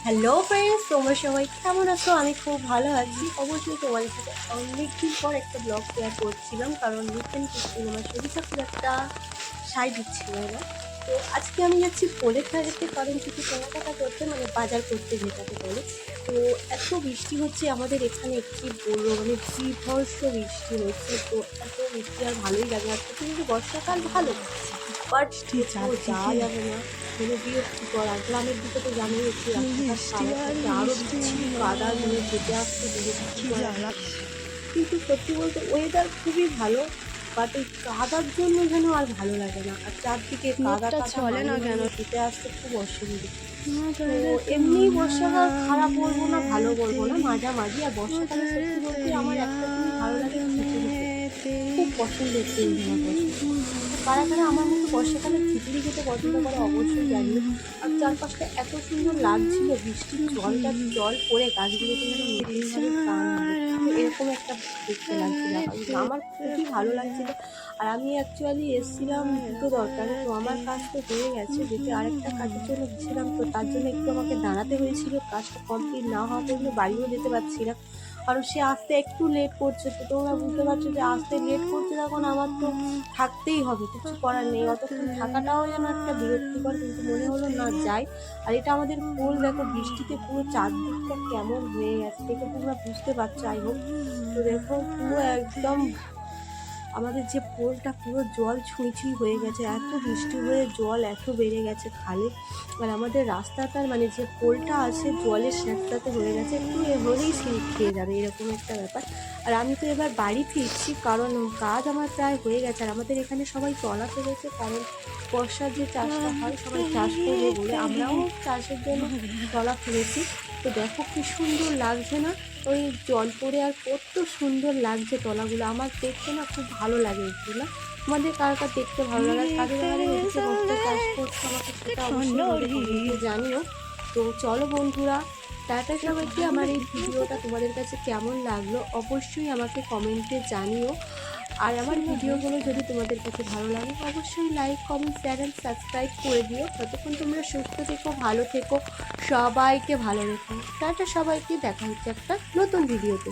Hello friends, তোমরা সবাই কেমন আছো? আমি খুব ভালো আছি। অবশ্যই তোমাদের সাথে অনেকদিন পর একটা ব্লগ শেয়ার করছিলাম, কারণ রিসেন্টলি আমার শরীরটা খুব একটা সাই দিচ্ছিল না। তো আজকে আমি যাচ্ছি পোলের ধারেতে, কারণ কিছু কেনাকাটা করতে, মানে বাজার করতে যেটাকে বলে। তো এত বৃষ্টি হচ্ছে আমাদের এখানে, কি বলবো, মানে বিভৎস বৃষ্টি হচ্ছে। তো এত বৃষ্টি আর ভালোই লাগে না, কিন্তু বর্ষাকাল ভালো, বাট কোথাও যাওয়া যাবে না, মানে বিরক্তিকর। আর গ্রামের দিকে তো জানোই একটু রাস্তাঘাট খারাপ থাকে, আরও বিচ্ছিরি কাদা, মানে যেতে আসতে বিরক্তিকর একটা ভাব। কিন্তু সত্যি বলতে ওয়েদার খুবই ভালো, বাট এই কাদার জন্য যেন আর ভালো লাগে না। আর চারদিকে কাদা নেটটা কাদা, চলে না মানে কেন? যেতে আসতে খুব অসুবিধা। তো এমনি বর্ষাকাল খারাপ বলবো না, ভালো বলবো না, মাঝামাঝি। আর বর্ষাকালে সত্যি বলতে আমার একটা জিনিস ভালো লাগে, খিচুড়ি খেতে। খুব পছন্দের জিনিস আমার বর্ষাকাল। তো কারা কারা আমার মতো বর্ষাকালে খিচুড়ি খেতে পছন্দ করে অবশ্যই জানিও। আর চারপাশটা এত সুন্দর লাগছিল, বৃষ্টির জল পড়ে গাছগুলোতে যেন নতুনভাবে প্রাণ হলো। তো এরকম একটা দেখতে লাগছিল আকাশটা, আমার খুবই ভালো লাগছিল। আর আমি অ্যাকচুয়ালি এসেছিলাম দুটো দরকারে, তো আমার কাজ তো হয়ে গেছে, যেতে আরেকটা কাজের জন্য গেছিলাম। তো তার জন্য একটু আমাকে দাঁড়াতে হয়েছিল, কাজটা কমপ্লিট না হওয়া পর্যন্ত বাড়িও যেতে পারছি না, কারণ সে আসতে একটু লেট করছে। তো তোমরা বুঝতে পারছো যে আসতে লেট করছে, তখন আমার তো থাকতেই হবে, কিছু করার নেই। অতক্ষণ থাকাটাও যেন একটা বিরক্তিকর, কিন্তু মনে হলো না যাই। আর এটা আমাদের পোল, দেখো বৃষ্টিতে পুরো চারদিকটা কেমন হয়ে গেছে, দেখে তোমরা বুঝতে পারছো আই হোপ। তো দেখো পুরো একদম আমাদের যে পোলটা পুরো জল ছুঁই ছুঁই হয়ে গেছে, এত বৃষ্টি হয়ে জল এত বেড়ে গেছে খালে। আর আমাদের রাস্তাটার, মানে যে পোলটা আছে, জলের স্যাঁতস্যাঁতে হয়ে গেছে, একটু হলেই স্লিপ খেয়ে যাবে, এরকম একটা ব্যাপার। আর আমি তো এবার বাড়ি ফিরছি, কারণ কাজ আমার প্রায় হয়ে গেছে। আর আমাদের এখানে সবাই তলা ফেলেছে, কারণ বর্ষার যে চাষটা হয়, সবাই চাষ করবে বলে, আমরাও চাষের জন্য তলা ফেলেছি। তো দেখো কি সুন্দর লাগছে না, ওই জল পড়ে, আর কত সুন্দর লাগছে তলাগুলো। আমার দেখতে না খুব ভালো লাগে এগুলো। আমাদের কার কার দেখতে ভালো লাগে, কাদের ঘরে এদিকে বসে চাষ করছে, আমাকে সেটা অবশ্যই আমাদের কমেন্টে জানিও। তো চলো বন্ধুরা, টাটা সবাইকে। আমার এই ভিডিওটা তোমাদের কাছে কেমন লাগলো অবশ্যই আমাকে কমেন্টে জানিও। আর আমার ভিডিওগুলো যদি তোমাদের কাছে ভালো লাগে, অবশ্যই like, comment, share and subscribe করে দিও। ততক্ষণ তোমরা সুস্থ থেকো, ভালো থেকো, সবাইকে ভালো রেখো। টাটা সবাইকে, দেখা হচ্ছে একটা নতুন ভিডিওতে।